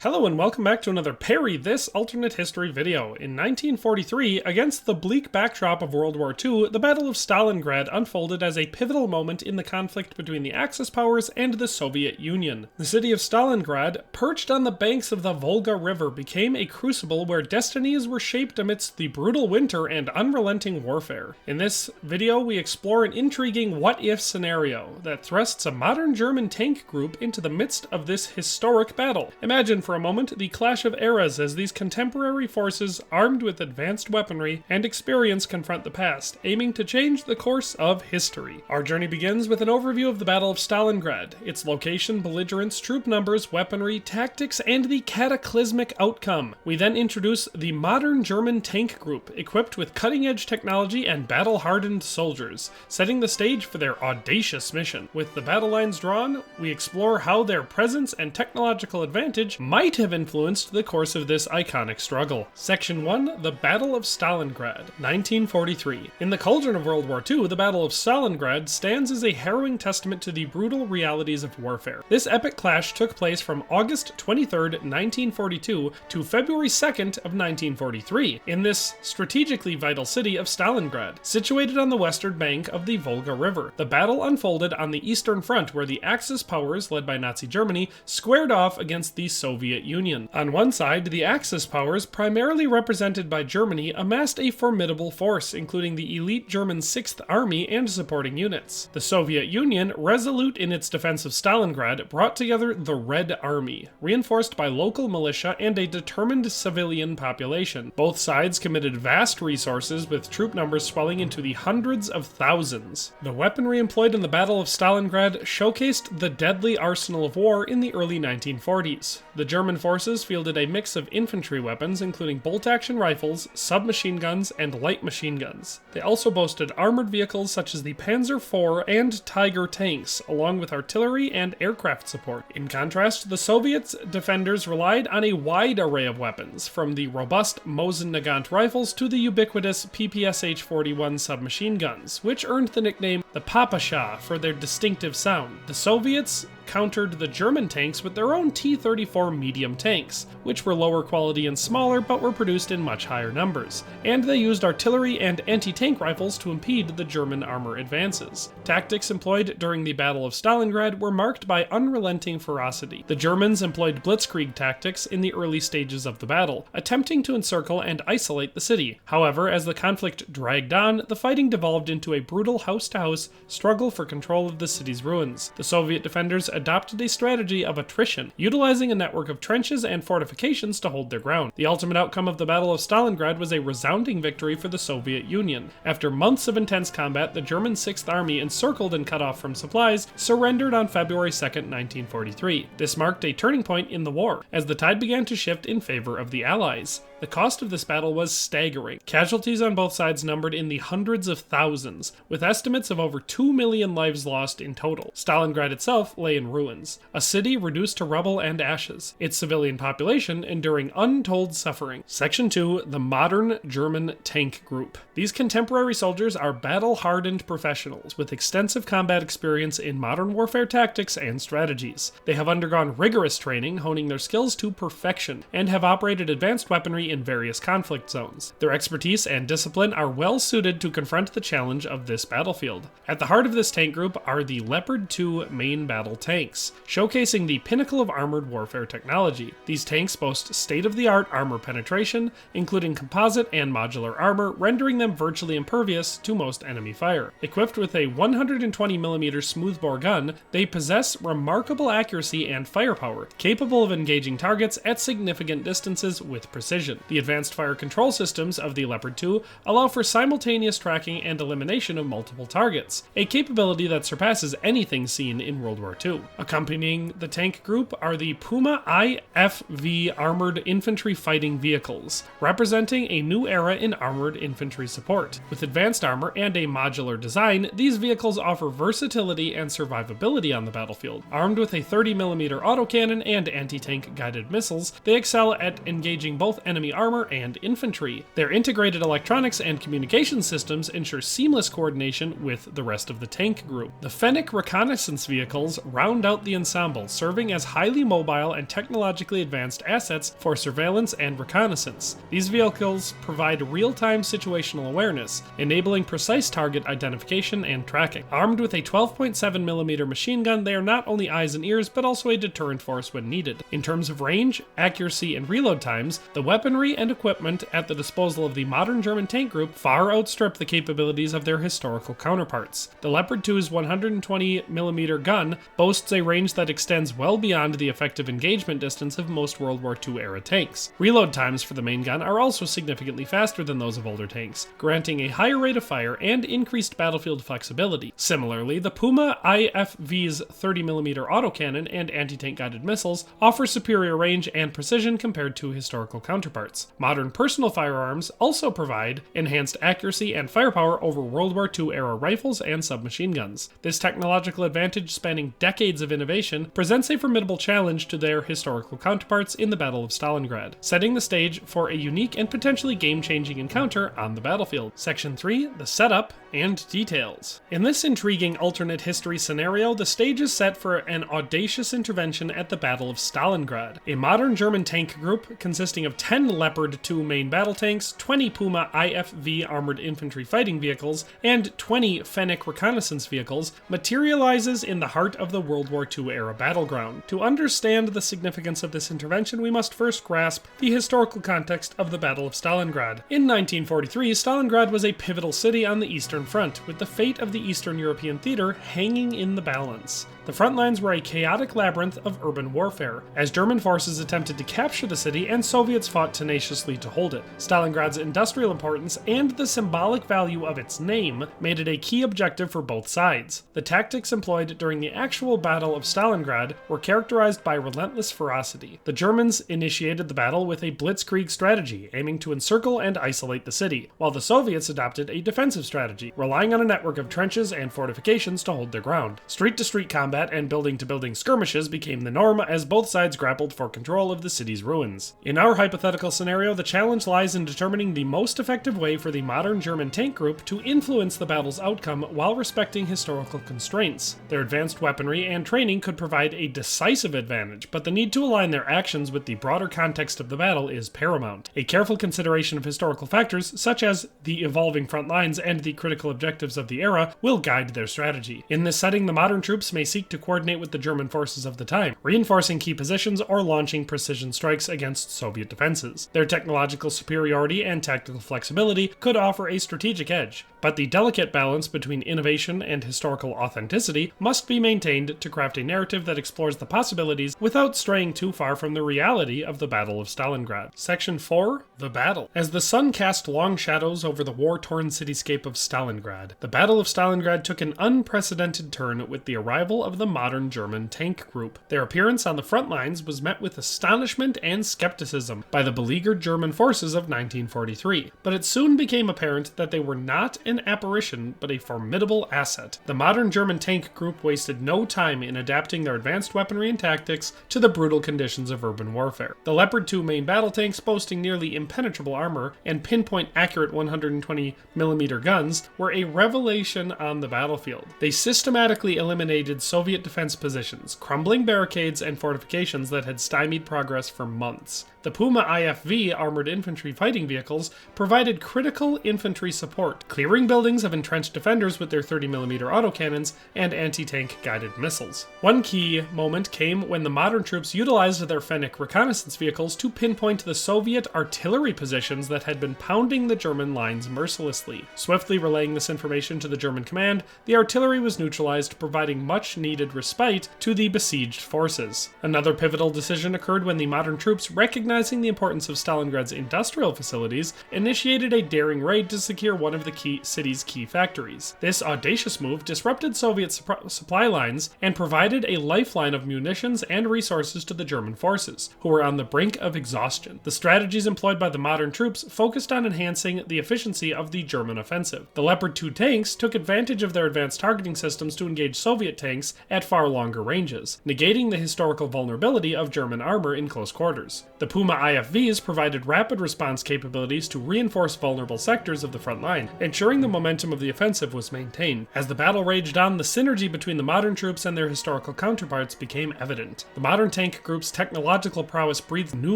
Hello and welcome back to another Parry This Alternate History video. In 1943, against the bleak backdrop of World War II, the Battle of Stalingrad unfolded as a pivotal moment in the conflict between the Axis powers and the Soviet Union. The city of Stalingrad, perched on the banks of the Volga River, became a crucible where destinies were shaped amidst the brutal winter and unrelenting warfare. In this video, we explore an intriguing what-if scenario that thrusts a modern German tank group into the midst of this historic battle. Imagine for a moment the clash of eras as these contemporary forces, armed with advanced weaponry and experience, confront the past, aiming to change the course of history. Our journey begins with an overview of the Battle of Stalingrad, its location, belligerents, troop numbers, weaponry, tactics, and the cataclysmic outcome. We then introduce the modern German tank group, equipped with cutting-edge technology and battle-hardened soldiers, setting the stage for their audacious mission. With the battle lines drawn, we explore how their presence and technological advantage might have influenced the course of this iconic struggle. Section 1, the Battle of Stalingrad, 1943. In the cauldron of World War II, the Battle of Stalingrad stands as a harrowing testament to the brutal realities of warfare. This epic clash took place from August 23rd, 1942 to February 2nd of 1943 in this strategically vital city of Stalingrad, situated on the western bank of the Volga River. The battle unfolded on the Eastern Front, where the Axis powers, led by Nazi Germany, squared off against the Soviet Union. On one side, the Axis powers, primarily represented by Germany, amassed a formidable force, including the elite German 6th Army and supporting units. The Soviet Union, resolute in its defense of Stalingrad, brought together the Red Army, reinforced by local militia and a determined civilian population. Both sides committed vast resources, with troop numbers swelling into the hundreds of thousands. The weaponry employed in the Battle of Stalingrad showcased the deadly arsenal of war in the early 1940s. The German forces fielded a mix of infantry weapons, including bolt-action rifles, submachine guns, and light machine guns. They also boasted armored vehicles such as the Panzer IV and Tiger tanks, along with artillery and aircraft support. In contrast, the Soviets' defenders relied on a wide array of weapons, from the robust Mosin-Nagant rifles to the ubiquitous PPSH-41 submachine guns, which earned the nickname the Papasha for their distinctive sound. The Soviets countered the German tanks with their own T-34 medium tanks, which were lower quality and smaller but were produced in much higher numbers, and they used artillery and anti-tank rifles to impede the German armor advances. Tactics employed during the Battle of Stalingrad were marked by unrelenting ferocity. The Germans employed blitzkrieg tactics in the early stages of the battle, attempting to encircle and isolate the city. However, as the conflict dragged on, the fighting devolved into a brutal house-to-house struggle for control of the city's ruins. The Soviet defenders adopted a strategy of attrition, utilizing a network of trenches and fortifications to hold their ground. The ultimate outcome of the Battle of Stalingrad was a resounding victory for the Soviet Union. After months of intense combat, the German 6th Army, encircled and cut off from supplies, surrendered on February 2nd, 1943. This marked a turning point in the war, as the tide began to shift in favor of the Allies. The cost of this battle was staggering. Casualties on both sides numbered in the hundreds of thousands, with estimates of over 2 million lives lost in total. Stalingrad itself lay in ruins, a city reduced to rubble and ashes, its civilian population enduring untold suffering. Section 2, the modern German tank group. These contemporary soldiers are battle-hardened professionals with extensive combat experience in modern warfare tactics and strategies. They have undergone rigorous training, honing their skills to perfection, and have operated advanced weaponry in various conflict zones. Their expertise and discipline are well suited to confront the challenge of this battlefield. At the heart of this tank group are the Leopard 2 main battle tanks, showcasing the pinnacle of armored warfare technology. These tanks boast state-of-the-art armor penetration, including composite and modular armor, rendering them virtually impervious to most enemy fire. Equipped with a 120mm smoothbore gun, they possess remarkable accuracy and firepower, capable of engaging targets at significant distances with precision. The advanced fire control systems of the Leopard 2 allow for simultaneous tracking and elimination of multiple targets, a capability that surpasses anything seen in World War II. Accompanying the tank group are the Puma IFV armored infantry fighting vehicles, representing a new era in armored infantry support. With advanced armor and a modular design, these vehicles offer versatility and survivability on the battlefield. Armed with a 30mm autocannon and anti-tank guided missiles, they excel at engaging both enemy enemy armor and infantry. Their integrated electronics and communication systems ensure seamless coordination with the rest of the tank group. The Fennec reconnaissance vehicles round out the ensemble, serving as highly mobile and technologically advanced assets for surveillance and reconnaissance. These vehicles provide real-time situational awareness, enabling precise target identification and tracking. Armed with a 12.7mm machine gun, they are not only eyes and ears, but also a deterrent force when needed. In terms of range, accuracy, and reload times, the weaponry and equipment at the disposal of the modern German tank group far outstrip the capabilities of their historical counterparts. The Leopard 2's 120mm gun boasts a range that extends well beyond the effective engagement distance of most World War II era tanks. Reload times for the main gun are also significantly faster than those of older tanks, granting a higher rate of fire and increased battlefield flexibility. Similarly, the Puma IFV's 30mm autocannon and anti-tank guided missiles offer superior range and precision compared to historical counterparts. Modern personal firearms also provide enhanced accuracy and firepower over World War II era rifles and submachine guns. This technological advantage, spanning decades of innovation, presents a formidable challenge to their historical counterparts in the Battle of Stalingrad, setting the stage for a unique and potentially game-changing encounter on the battlefield. Section 3, the setup and details. In this intriguing alternate history scenario, the stage is set for an audacious intervention at the Battle of Stalingrad. A modern German tank group consisting of 10 Leopard 2 main battle tanks, 20 Puma IFV armored infantry fighting vehicles, and 20 Fennec reconnaissance vehicles materializes in the heart of the World War II era battleground. To understand the significance of this intervention, we must first grasp the historical context of the Battle of Stalingrad. In 1943, Stalingrad was a pivotal city on the Eastern Front, with the fate of the Eastern European theater hanging in the balance. The front lines were a chaotic labyrinth of urban warfare, as German forces attempted to capture the city and Soviets fought tenaciously to hold it. Stalingrad's industrial importance and the symbolic value of its name made it a key objective for both sides. The tactics employed during the actual Battle of Stalingrad were characterized by relentless ferocity. The Germans initiated the battle with a blitzkrieg strategy, aiming to encircle and isolate the city, while the Soviets adopted a defensive strategy, relying on a network of trenches and fortifications to hold their ground. Street-to-street combat and building-to-building skirmishes became the norm as both sides grappled for control of the city's ruins. In our hypothetical scenario, the challenge lies in determining the most effective way for the modern German tank group to influence the battle's outcome while respecting historical constraints. Their advanced weaponry and training could provide a decisive advantage, but the need to align their actions with the broader context of the battle is paramount. A careful consideration of historical factors, such as the evolving front lines and the critical objectives of the era, will guide their strategy. In this setting, the modern troops may seek to coordinate with the German forces of the time, reinforcing key positions or launching precision strikes against Soviet defenses. Their technological superiority and tactical flexibility could offer a strategic edge, but the delicate balance between innovation and historical authenticity must be maintained to craft a narrative that explores the possibilities without straying too far from the reality of the Battle of Stalingrad. Section 4, the battle. As the sun cast long shadows over the war-torn cityscape of Stalingrad, the Battle of Stalingrad took an unprecedented turn with the arrival of the modern German tank group. Their appearance on the front lines was met with astonishment and skepticism by the beleaguered German forces of 1943, but it soon became apparent that they were not an apparition, but a formidable asset. The modern German tank group wasted no time in adapting their advanced weaponry and tactics to the brutal conditions of urban warfare. The Leopard 2 main battle tanks, boasting nearly impenetrable armor and pinpoint accurate 120mm guns, were a revelation on the battlefield. They systematically eliminated Soviet defense positions, crumbling barricades and fortifications that had stymied progress for months. The Puma IFV armored infantry fighting vehicles provided critical infantry support, clearing buildings of entrenched defenders with their 30mm autocannons and anti-tank guided missiles. One key moment came when the modern troops utilized their Fennec reconnaissance vehicles to pinpoint the Soviet artillery positions that had been pounding the German lines mercilessly. Swiftly relaying this information to the German command, the artillery was neutralized, providing much-needed respite to the besieged forces. Another pivotal decision occurred when the modern troops, recognizing the importance of Stalingrad's industrial facilities, initiated a daring raid to secure one of the city's key factories. This audacious move disrupted Soviet supply lines and provided a lifeline of munitions and resources to the German forces, who were on the brink of exhaustion. The strategies employed by the modern troops focused on enhancing the efficiency of the German offensive. The Leopard 2 tanks took advantage of their advanced targeting systems to engage Soviet tanks at far longer ranges, negating the historical vulnerability of German armor in close quarters. The Puma IFVs provided rapid response capabilities to reinforce vulnerable sectors of the front line, ensuring the momentum of the offensive was maintained. As the battle raged on, the synergy between the modern troops and their historical counterparts became evident. The modern tank group's technological prowess breathed new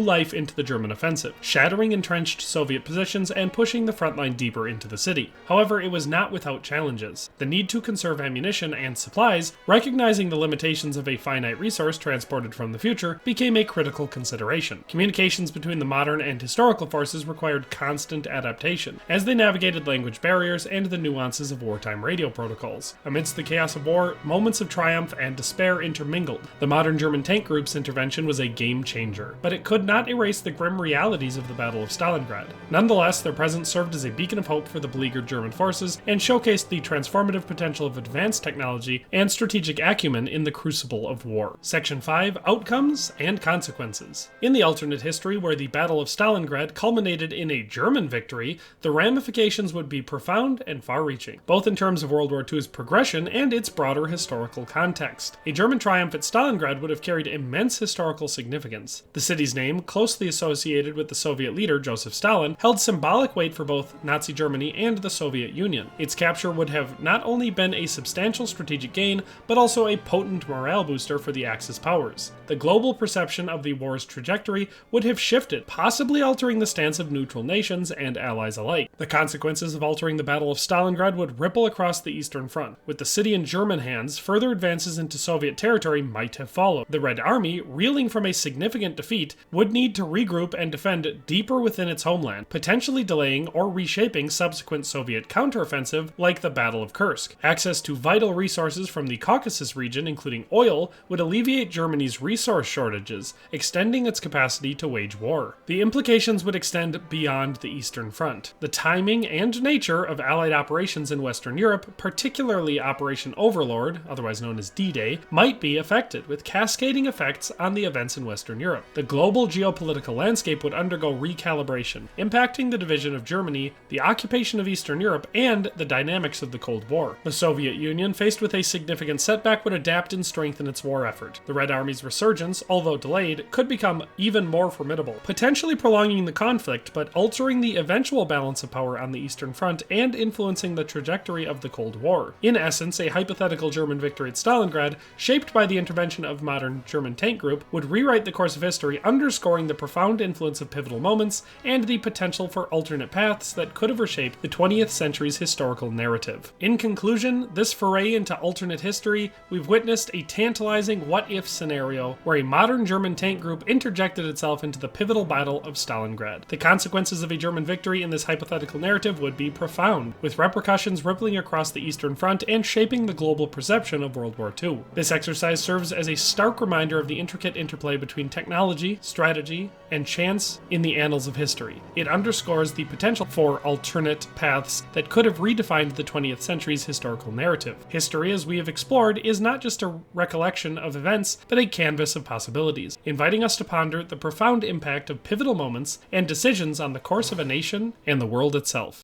life into the German offensive, shattering entrenched Soviet positions and pushing the front line deeper into the city. However, it was not without challenges. The need to conserve ammunition and supplies, recognizing the limitations of a finite resource transported from the future, became a critical consideration. Communications between the modern and historical forces required constant adaptation, as they navigated language barriers and the nuances of wartime radio protocols. Amidst the chaos of war, moments of triumph and despair intermingled. The modern German tank group's intervention was a game changer, but it could not erase the grim realities of the Battle of Stalingrad. Nonetheless, their presence served as a beacon of hope for the beleaguered German forces and showcased the transformative potential of advanced technology and strategic acumen in the crucible of war. Section 5. Outcomes and Consequences. In the alternate history where the Battle of Stalingrad culminated in a German victory, the ramifications would be profound and far-reaching, both in terms of World War II's progression and its broader historical context. A German triumph at Stalingrad would have carried immense historical significance. The city's name, closely associated with the Soviet leader Joseph Stalin, held symbolic weight for both Nazi Germany and the Soviet Union. Its capture would have not only been a substantial strategic gain, but also a potent morale booster for the Axis powers. The global perception of the war's trajectory would have shifted, possibly altering the stance of neutral nations and allies alike. The consequences of altering the Battle of Stalingrad would ripple across the Eastern Front. With the city in German hands, further advances into Soviet territory might have followed. The Red Army, reeling from a significant defeat, would need to regroup and defend deeper within its homeland, potentially delaying or reshaping subsequent Soviet counteroffensive like the Battle of Kursk. Access to vital resources from the Caucasus region, including oil, would alleviate Germany's resource shortages, extending its capacity to wage war. The implications would extend beyond the Eastern Front. The timing and nature of Allied operations in Western Europe, particularly Operation Overlord, otherwise known as D-Day, might be affected, with cascading effects on the events in Western Europe. The global geopolitical landscape would undergo recalibration, impacting the division of Germany, the occupation of Eastern Europe, and the dynamics of the Cold War. The Soviet Union, faced with a significant setback, would adapt and strengthen its war effort. The Red Army's resurgence, although delayed, could become even more formidable, potentially prolonging the conflict but altering the eventual balance of power on the Eastern Front and influencing the trajectory of the Cold War. In essence, a hypothetical German victory at Stalingrad, shaped by the intervention of modern German tank group, would rewrite the course of history, underscoring the profound influence of pivotal moments and the potential for alternate paths that could have reshaped the 20th century's historical narrative. In conclusion, this foray into alternate history, we've witnessed a tantalizing what-if scenario where a modern German tank group interjected itself into the pivotal Battle of Stalingrad. The consequences of a German victory in this hypothetical narrative would be profound, with repercussions rippling across the Eastern Front and shaping the global perception of World War II. This exercise serves as a stark reminder of the intricate interplay between technology, strategy, and chance in the annals of history. It underscores the potential for alternate paths that could have redefined the 20th century's historical narrative. History, as we have explored, is not just a recollection of events, but a canvas of possibilities, inviting us to ponder the profound impact of pivotal moments and decisions on the course of a nation and the world itself.